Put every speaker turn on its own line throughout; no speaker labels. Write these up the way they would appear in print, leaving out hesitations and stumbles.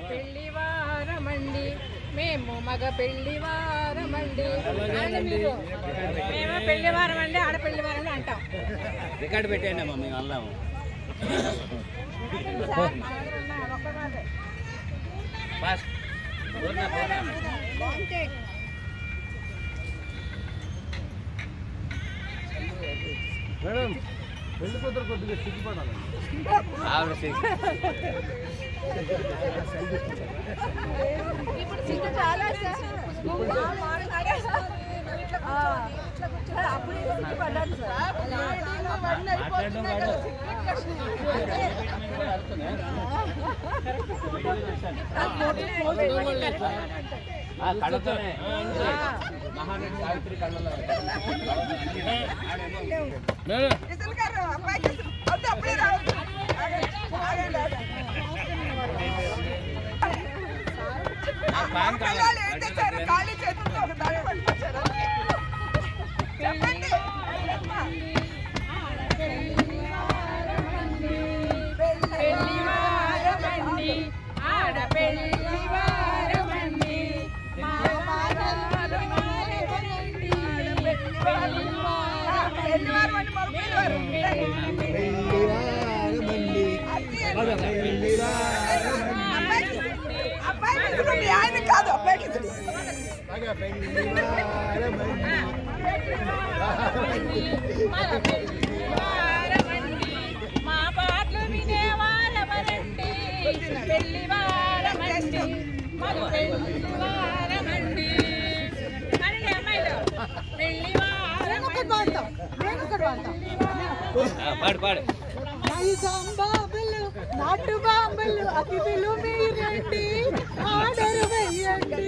పెళ్లివారమండి మేము మగ పెళ్లివారమండి మీరు మేము పెళ్లివారమండి ఆడపెళ్లివారని అంటాం.
రికార్డు పెట్టండి అమ్మా మేము వెళ్దాము.
మేడం వెళ్ళిపోతారు కొద్దిగా సిగ్గుపడాలి.
ఇప్పుడు సిగ్గు చాలా అప్పుడు సిగ్గుపడ్డాను సార్.
కళ్ళతోనే మహానటి సావిత్రి కళ్ళలో
ఖాళీ చేతులతో ఒక దారి పట్టుకొచ్చారు. చెప్పండి.
పెళ్లివారమండి ఆడపెళ్లివారమండి
అబ్బాయి ఆయన కాదు అబ్బాయికి
మా పాటలు వినేవారమనండి పెళ్లివారమండి మాకు పెళ్లివారమండి అని అమ్మాయిలు పెళ్లివారమండి
పాడు పాడు.
బాంబులు నాటు బాంబులు అతిథులు మీరండి ఆర్డర్ వెయ్యండి.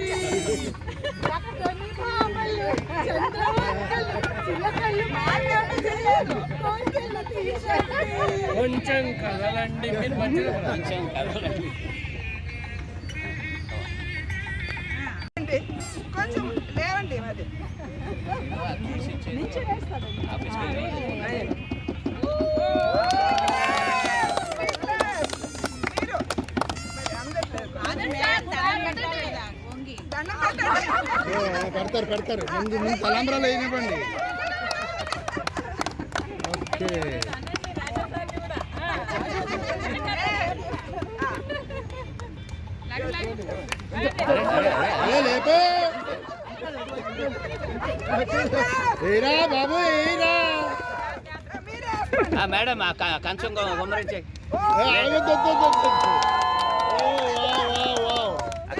చక్కని బాంబులు చంద్రవంకలు చిలకలు
కొంచెం కదలండి మీరు మంచిగా
కొంచెం కదలండి.
కొంచెం లేవండి అది
పెడతారు పెడతారు ముందు ముందు తలంబ్రాలు వేయనివ్వండి. ఓకే లేపో ఏరా బాబు ఏరా
మేడం కంచం గుమ్మరించే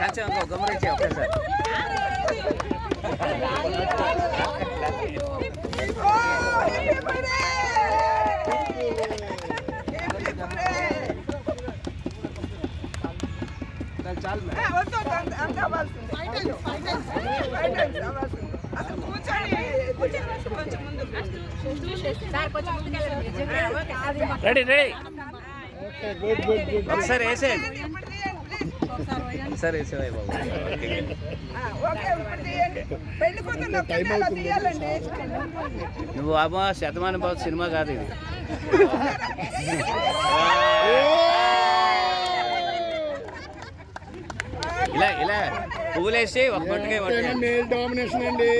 కంచం గుమ్మరించే ఒకేసారి. రెడీ రెడీ ఒకసారి వేసేయండి. ఒకసారి వేసేవా బాబు. నువ్వు అమ్మా శతమానం బాబు సినిమా కాదు ఇది. ఇలా ఇలా పువ్వులేసి ఒక కొట్టుగా
మేల్ డామినేషన్ అండి.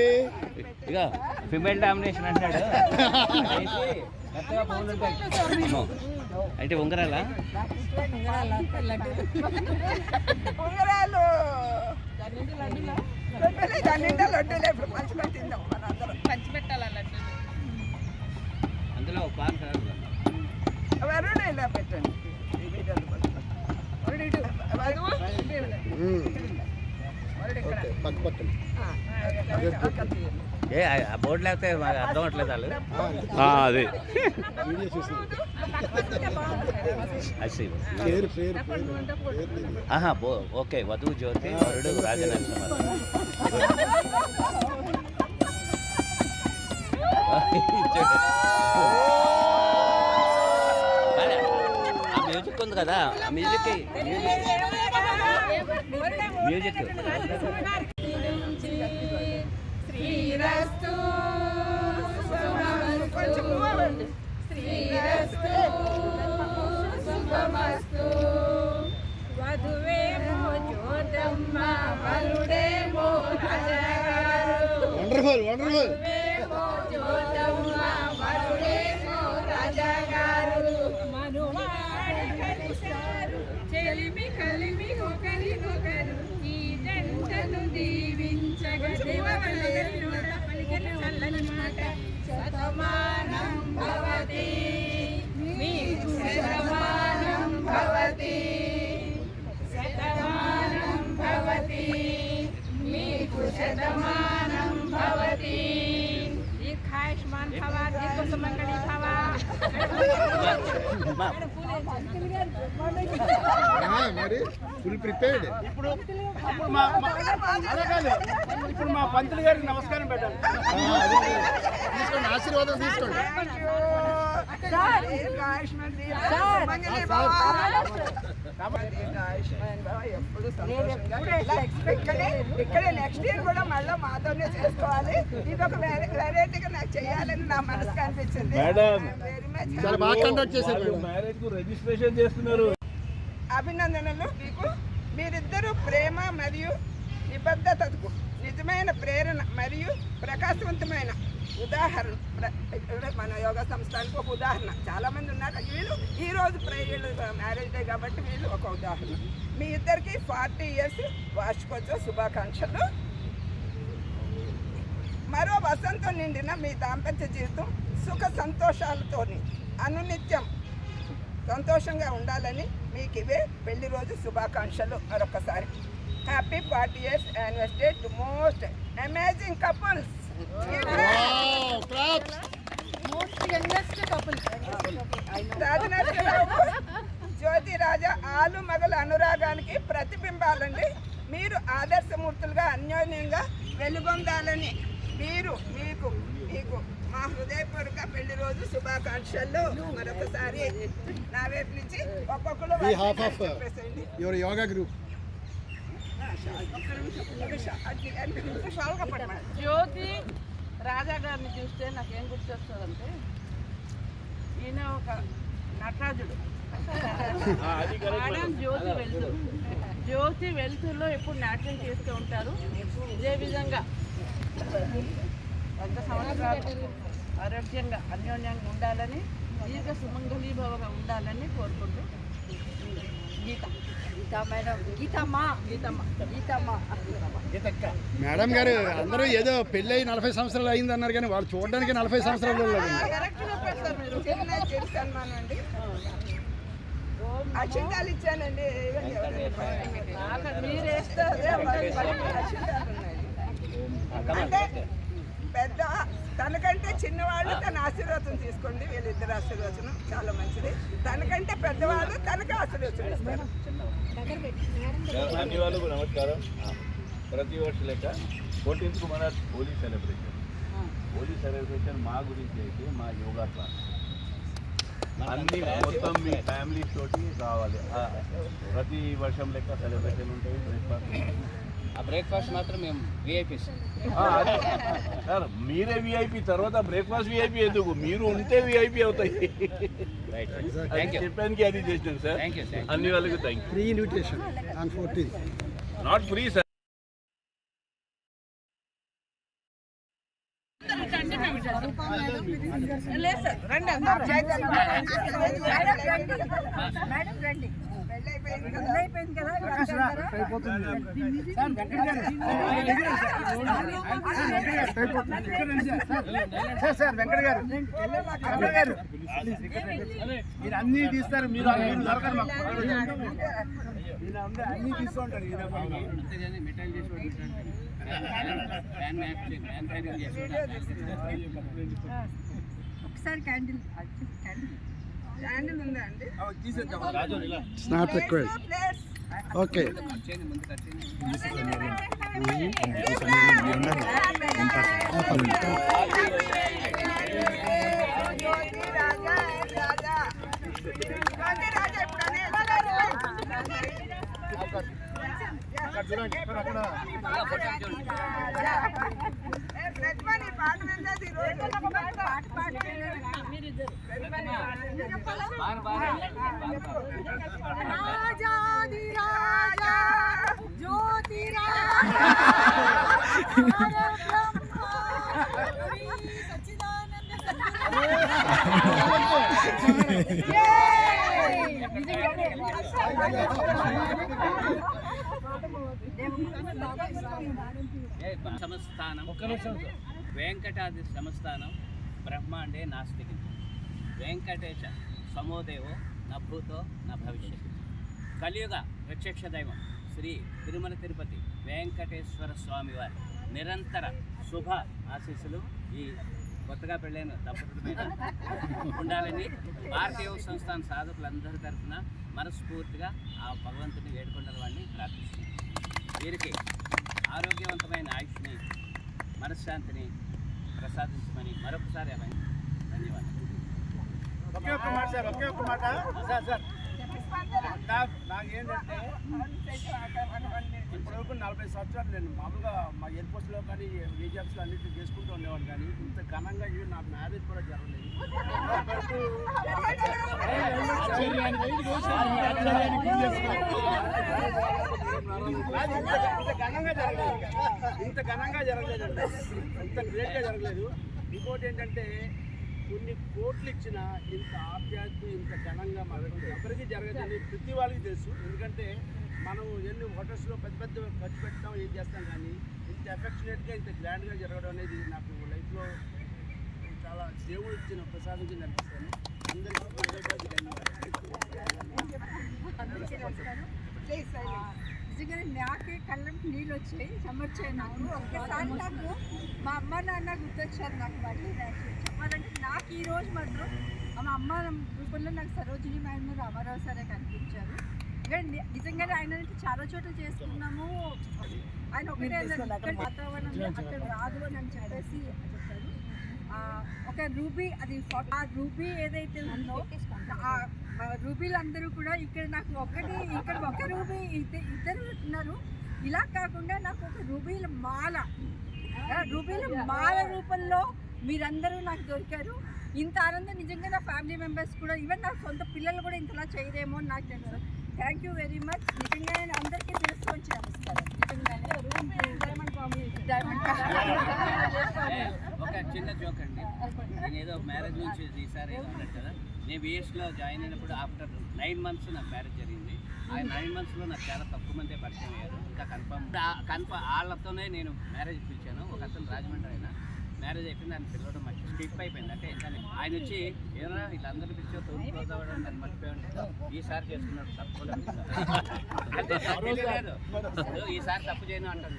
ఇక ఫిమేల్ డామినేషన్ అంటాడు. అంటే ఉంగరాలా
ఉంగరాలు లడ్డూలే ఇప్పుడు పంచుకొని తిందాం మన అందరం
పంచిపెట్టాలి లడ్డు.
అందులో పాన్ కాదు
వరుడు ఇలా పెట్టండి.
ఏ ఆ బోర్డు లేకపోతే అర్థం అవట్లేదు వాళ్ళు. అదే ఓకే వధువు జ్యోతి వరుడు రాజనరసింహ. ఆ మ్యూజిక్ ఉంది కదా ఆ మ్యూజిక్ మ్యూజిక్
శ్రీరస్తు శ్రీరస్తు శుభమస్తు వధువేమో జ్యోతమ్మ వరుడేమో రాజాగారు
వండర్ఫుల్ వండర్ఫుల్
జ్యోతమ్మ వరుడేమో రాజాగారు మనువాడి కలిశారు చెలిమి కలిమి ఒకరినొకరు ఈ జంటను దీవించగా దేవవలేరుడ పలికిన చల్లని మాట శతమానం భవతి మీకు శతమానం భవతి శతమానం భవతి మీకు శతమానం భవతి దీర్ఘాయుష్మాన్ భవ దీర్ఘ సుమంగళి భవ
మరి ఫుల్ ప్రిపేర్డ్.
ఇప్పుడు ఇప్పుడు మా పంతులు గారికి నమస్కారం పెట్టాలి.
తీసుకోండి, ఆశీర్వాదం తీసుకోండి.
ఎప్పుడు సంతోషంగా ఇక్కడే నెక్స్ట్ ఇయర్ కూడా మళ్ళీ మాతోనే చేసుకోవాలి. ఇది ఒక వెరైటీగా నాకు చేయాలని నా మనసుకు అనిపించింది.
చాలా బాగా కండక్ట్ చేశారు మేడం.
మ్యారేజ్ కు రిజిస్ట్రేషన్ చేస్తున్నారు.
అభినందనలు మీకు. మీరిద్దరూ ప్రేమ మరియు నిబద్ధతకు నిజమైన ప్రేరణ మరియు ప్రకాశవంతమైన ఉదాహరణ. మన యోగా సంస్థానికి ఒక ఉదాహరణ. చాలా మంది ఉన్నారు. వీళ్ళు ఈరోజు మ్యారేజ్ డే కాబట్టి వీళ్ళు ఒక ఉదాహరణ. మీ ఇద్దరికి 40 years వార్షికోత్సవ శుభాకాంక్షలు. మరో వసంతం నిండిన మీ దాంపత్య జీవితం సుఖ సంతోషాలతోని అనునిత్యం సంతోషంగా ఉండాలని మీకు ఇవే పెళ్లి రోజు శుభాకాంక్షలు. మరొకసారి happy 40 years anniversary to most amazing couples. Rajanarasimharao, Jyothi Raja ఆలు మగల అనురాగానికి ప్రతిబింబాలండి. మీరు ఆదర్శమూర్తులుగా అన్యోన్యంగా వెలుగొందాలని మీకు మా హృదయపూర్వక పెళ్లి రోజు శుభాకాంక్షలు. మరొకసారి నా వైపు నుంచి ఒక్కొక్కరు
యువర్ యోగా గ్రూప్.
జ్యోతి రాజా గారిని చూస్తే నాకేం గుర్తొస్తుందంటే ఈయన ఒక నటరాజుడు. మేడం జ్యోతి వెలుతురులో ఎప్పుడు నాట్యం చేస్తూ ఉంటారు. ఇదే విధంగా 100 సంవత్సరాలు ఆరోగ్యంగా అన్యోన్యంగా ఉండాలని, దీర్ఘ సుమంగళీభావంగా ఉండాలని కోరుకుంటూ
మేడం గారు అందరూ ఏదో పెళ్ళి 40 సంవత్సరాలు అయింది అన్నారు, కానీ వాళ్ళు చూడడానికి 40 సంవత్సరాలు
సన్మానం అక్షింతాలు ఇచ్చానండి. అంటే పెద్ద తనకంటే చిన్నవాళ్ళు తన ఆశీర్వాదం తీసుకోండి. వీళ్ళిద్దరు ఆశీర్వచనం చాలా మంచిది. తనకంటే పెద్దవాళ్ళు తనకి ఆశీర్వచనం ఇస్తారు.
అన్ని వాళ్ళకు నమస్కారం. ప్రతి వర్ష లెక్క 14th మన హోలీ సెలబ్రేషన్ మా గురించి అయితే మా యోగా క్లాస్ అన్ని మొత్తం మీ ఫ్యామిలీ తోటి కావాలి. ప్రతి వర్షం లెక్క సెలబ్రేషన్ ఉంటాయి.
బ్రేక్ఫాస్ట్ మాత్రం మేము విఐపీ
సార్. మీరే విఐపి, తర్వాత బ్రేక్ఫాస్ట్ విఐపి ఎందుకు? మీరు ఉంటే విఐపి అవుతాయి. చెప్పడానికి అది చేసినాం సార్. అన్ని వాళ్ళకి thank you.
Free invitation on 14th.
Not free sir.
లేదు సార్, రండి అందరూ. మేడం రండి. పెళ్ళైపోయింది కదా.
వెంకట గారు మీరు అన్ని తీస్తారు. మీరు దొరకరు మాకు. అన్ని తీస్తుంటారు.
ఒకసారి క్యాండిల్ ఉందా అండి?
It's not required. Okay.
రాజాది రాజా జ్యోతి
సమస్థానం వెంకటాది సమస్థానం బ్రహ్మాండే నాస్తి వెంకటేశ సమోదేవో నా భూతో నా భవిష్యత్. కలియుగ ప్రత్యక్ష దైవం శ్రీ తిరుమల తిరుపతి వెంకటేశ్వర స్వామి వారి నిరంతర శుభ ఆశీస్సులు ఈ కొత్తగా పెళ్ళైన దంపతుల మీద ఉండాలని భారతీయ సంస్థాన సాధకులందరి తరఫున మనస్ఫూర్తిగా ఆ భగవంతుని వేడుకొండల వాడిని ప్రార్థిస్తున్నాను. వీరికి ఆరోగ్యవంతమైన ఆయుష్ని మనశ్శాంతిని ప్రసాదించమని మరొకసారి ధన్యవాదాలు.
ఒకే ఒక్క మాట సార్, ఒకే ఒక్క మాట సార్. నాకు ఏంటంటే ఇప్పటివరకు 40 సంవత్సరాలు నేను మామూలుగా మా ఎయిర్పోర్ట్స్లో కానీ ఏజెన్సీలో అన్నింటినీ చేసుకుంటూ ఉండేవాడు, కానీ ఇంత ఘనంగా ఇవి నాకు మ్యారేజ్ కూడా జరగలేదు. ఇంత ఘనంగా జరగలేదండి, ఇంత గ్రేట్గా జరగలేదు. ఇంకోటి ఏంటంటే కొన్ని కోట్లు ఇచ్చిన ఇంత ఆప్యాయత ఇంత ఘనంగా మనకు ఎవరికి జరగదని ప్రతి వాళ్ళకి తెలుసు. ఎందుకంటే మనం ఎన్ని హోటల్స్లో పెద్ద పెద్ద ఖర్చు పెట్టడం ఏం చేస్తాం, కానీ ఇంత ఎఫెక్షనేట్గా ఇంత గ్రాండ్గా జరగడం అనేది నాకు లైఫ్లో చాలా దేవుడు ఇచ్చిన ప్రసాదించింది అనిపిస్తాను.
నిజంగానే నాకే కళ్ళకి నీళ్ళు వచ్చాయి, చెమర్చాయి నాకు. ఒక్కసారి నాకు మా అమ్మ నాన్న గుర్తొచ్చారు నాకు. మళ్ళీ చెప్పాలంటే నాకు ఈరోజు మాత్రం మా అమ్మ రూపంలో నాకు సరోజిని మేడం రామారావు సరే కనిపించారు. నిజంగానే ఆయన చాలా చోట్ల చేసుకున్నాము. ఆయన ఒకటే వాతావరణంలో అక్కడ రాదు అని చెప్పేసి చెప్పారు. ఒక రూబీ, అది ఆ రూబీ ఏదైతే ఉందో ఆ రూబీలందరూ కూడా ఇక్కడ నాకు ఇక్కడ ఒక రూబీ ఇద్దరు ఉన్నారు. ఇలా కాకుండా నాకు ఒక రూబీల మాల రూపంలో మీరందరూ నాకు దొరికారు. ఇంత ఆనందం నిజంగా నా ఫ్యామిలీ మెంబర్స్ కూడా, ఈవెన్ నా సొంత పిల్లలు కూడా ఇంతలా చేయరేమో అని నాకు తెలుసు. Thank you very much. నిజంగా నేను అందరికీ తెలుసుకొని నమస్కారం.
ఒక చిన్న జోక్ అండి, నేను ఏదో మ్యారేజ్ నుంచి ఈసారి ఏదో అన్నట్టు కదా, నేను బిఎస్లో జాయిన్ అయినప్పుడు ఆఫ్టర్ 9 months నాకు మ్యారేజ్ జరిగింది. ఆ 9 monthsలో నాకు చాలా తక్కువ మందే పరిచయం అయ్యారు. ఇంకా కన్ఫర్మ్ వాళ్ళతోనే నేను మ్యారేజ్ పిలిచాను. ఒక అతను రాజమండ్రి అయినా మ్యారేజ్ అయిపోయింది, ఆయన పిలవడం మంచి స్కిప్ అయిపోయింది. అంటే ఏంటంటే ఆయన వచ్చి ఏమన్నా వీళ్ళందరూ పిలిచి తోడుకోవడం నన్ను మర్చిపోయాడు, ఈసారి చేసుకున్నాడు తప్పకుండా అంటే లేదు ఈసారి తప్పు చేయను అంటాను.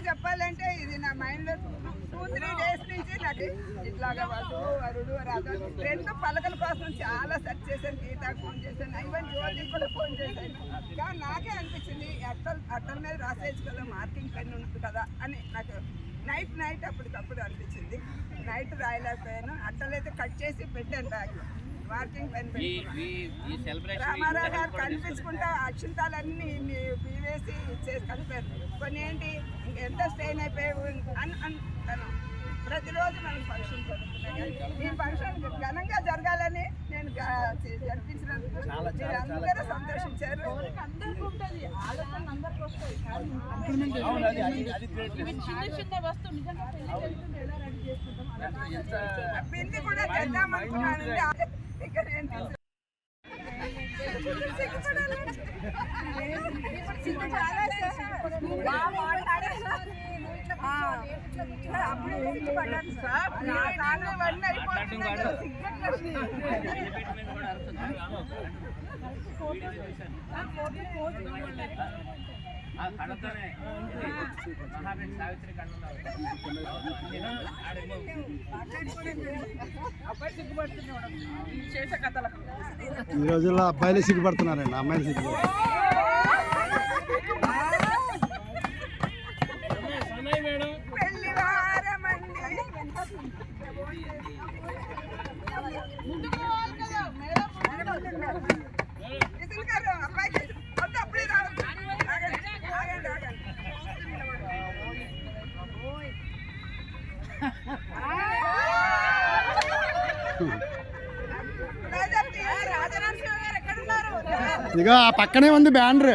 చెప్పాలంటే ఇది నా మైండ్లో 2-3 days నుంచి నాకు ఇట్లాగా వరుడు రాదు రెండు పలకల కోసం చాలా సెర్చ్ చేశాను. గీతాకు ఫోన్ చేశాను, ఈవెన్ జ్యోతికి కూడా ఫోన్ చేశాను. కానీ నాకే అనిపించింది అట్టల మీద రాసేయచ్చు కదా, మార్కింగ్ పెన్ ఉంటుంది కదా అని నాకు నైట్ అప్పటికప్పుడు అనిపించింది. నైట్ రాయలేకపోయాను. అట్టలైతే కట్ చేసి పెట్టాను బ్యాగ్లో, మార్కింగ్ పెన్ పెట్టుకున్నాను. రామారావు గారు కనిపించుకుంటా అక్షింతాలన్నీ వేసి ఇచ్చేసి కలిపారు. కొన్ని ఏంటి ఎంత స్ట్రెయిన్ అయిపోయావు అని అంటాను. ప్రతిరోజు మనకి ఫంక్షన్ జరుగుతున్నాయి. ఈ ఫంక్షన్ ఘనంగా జరగాలని నేను జరిపించినందుకు అందరూ సంతోషించారు. అందరికీ ఉంటుంది, ఆలోచన అందరికీ వస్తాయి. పిండి కూడా చేద్దామనుకున్నాను. ఇక్కడ
కళతోనే మహాబలి సావిత్రి కళ్ళు
చేసే కథలకు
ఈ రోజుల్లో అబ్బాయిలు సిగ్గుపడుతున్నారండి, అమ్మాయిలు సిగ్గుపడుతున్నారు. ఇదిగో ఆ పక్కనే ఉంది banner.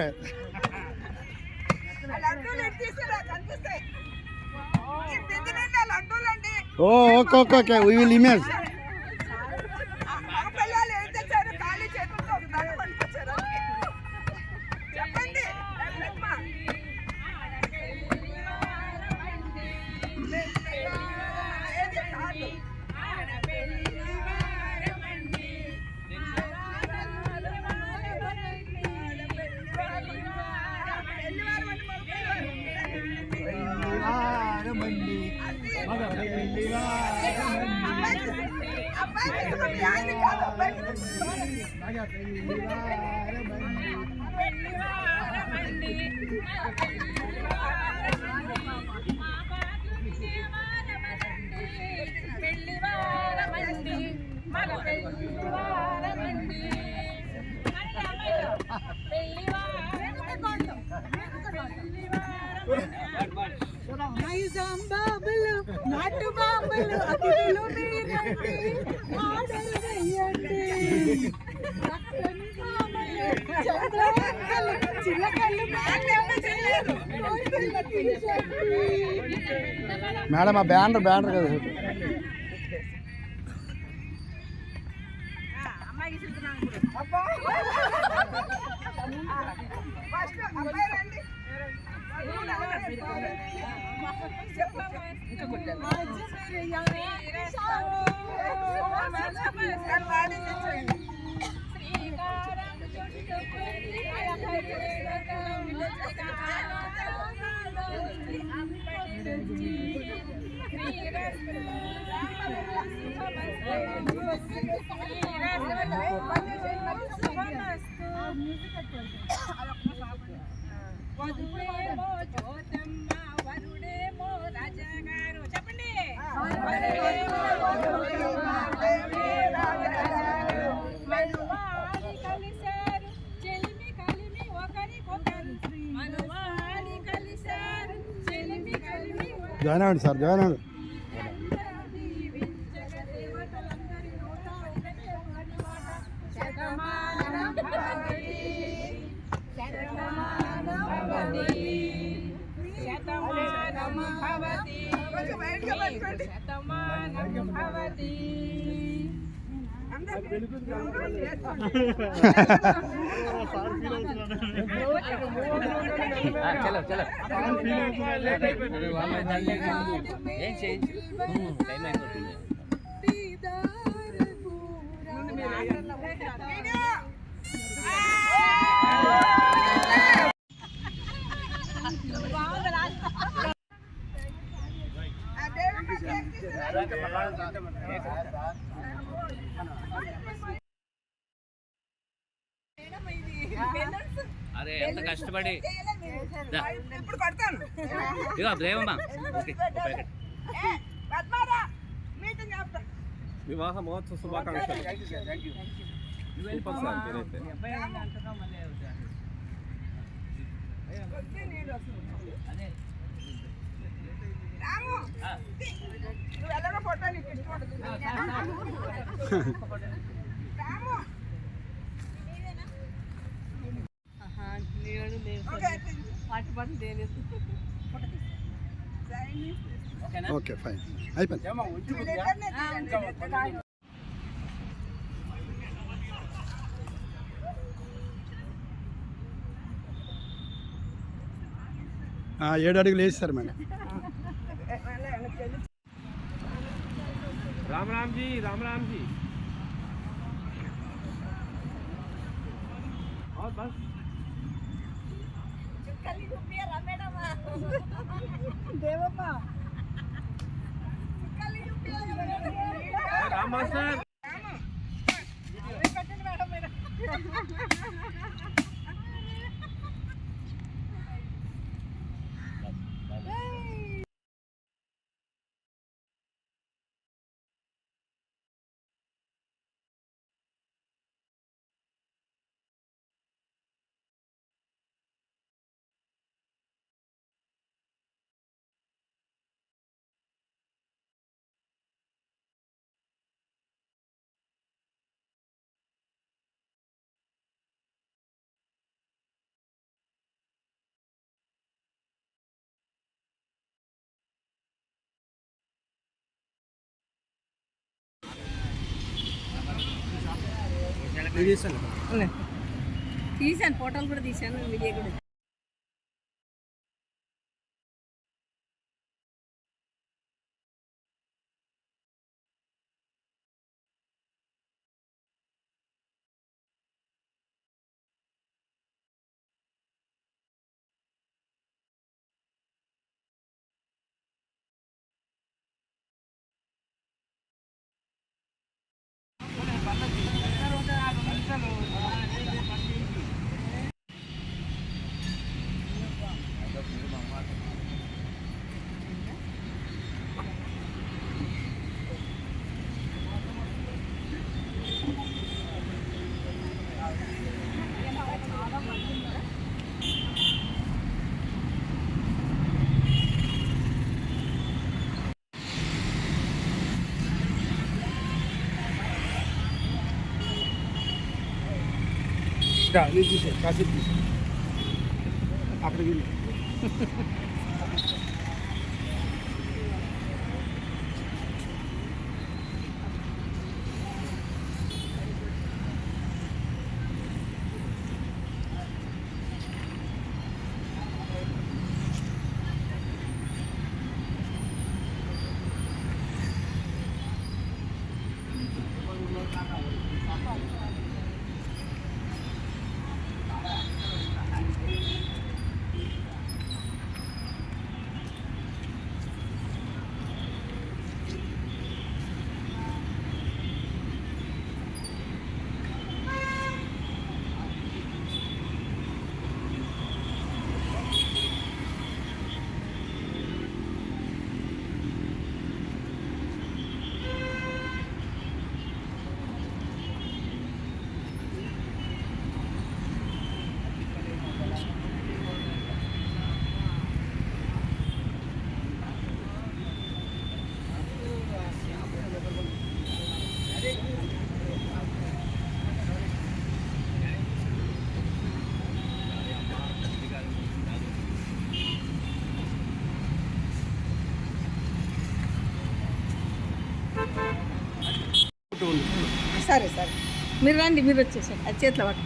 Oh okay okay okay we will image.
మా పిల్లలు ఏం తెచ్చారు? ఖాళీ చేతులతో ఒక దండ పట్టుకొచ్చారు అందుకే. చెప్పండి పెద్దమ్మ. ఏది కాదు. అబ్బాయి తీసుకుంటే ఆయన కాదు, అబ్బాయి
నైజాం బాబులు నాటు బాంబులు అతిథులు మీరండి ఆడలు వెయ్యండి చక్కని భామలు చంద్రవంకలు చిలకలు కోరికలు తీర్చండి.
మేడం ఆ బ్యానర్ కదా.
అబ్బా. ఫస్ట్ అబ్బాయి రండి.
వధుడేమో జ్యోతమ్మ వరుడేమో రాజగారు. చెప్పండి. మనువాడి కలిశారు చెలిమి కలిమి ఒకరికొకరు. మనువాడి కలిశారు చెలిమి కలిమి
జాయిన్ అవ్వండి సార్, జాయిన్ అవ్వండి.
కొంచెం బయటగా పట్టుకోండి.
చలో చలో ఏం చేయించు టైం అయిపోతుంది. అరే ఎంత కష్టపడి
ఇప్పుడు కొడతాను.
ఇక దేవమ్మా
పద్మారా మీటింగ్ ఆపుతా.
వివాహ మహోత్సవ శుభాకాంక్షలు.
రాము నువ్వు ఎలాగో ఫోటో నీకు ఇష్టం ఉండదు. రాము
ఓకే ఫైన్ అయిపోయింది. ఆ, 7 అడుగులు వేస్తారు మేడం.
राम राम जी, राम राम जी. और बस राम मास्टर
తీసాను, ఫోటోలు కూడా తీసాను, వీడియో కూడా.
కాసేపు తీసి అక్కడికి
సరే సరే, మీరు రండి, మీరు వచ్చేసారు, అది చేతిలో పట్టు.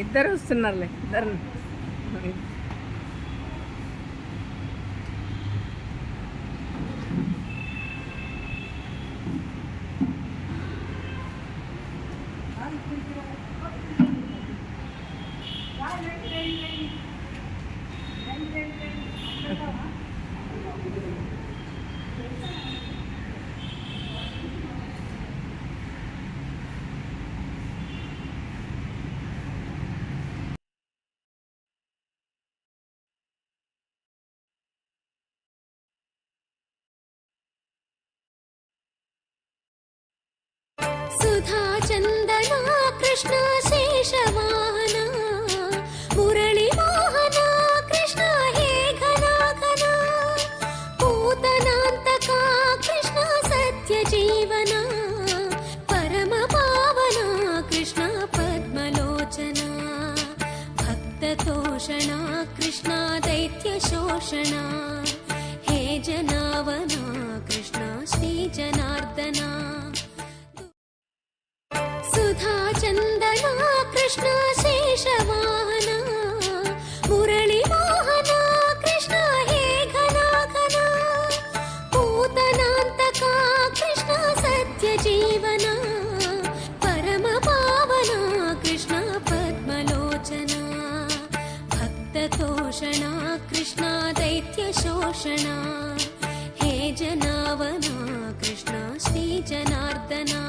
ఇద్దరు వస్తున్నారులే, ఇద్దరు.
सुधा चंदना कृष्ण शेषवाहना मुरली मोहना कृष्ण हे घना घना पूतनांतका कृष्ण सत्य जीवना परम पावना कृष्ण पद्मलोचना भक्त तोषणा कृष्ण दैत्य शोषणा हे जनावना कृष्ण श्री जनार्दना सुधा चंदना कृष्ण शेषवाहना मुरली मोहना कृष्ण हे घना घना पूतनांतका कृष्ण सत्य जीवना परम पावना कृष्ण पद्मलोचना भक्त तोषणा कृष्ण दैत्य शोषणा हे जनावना कृष्ण श्री जनार्दना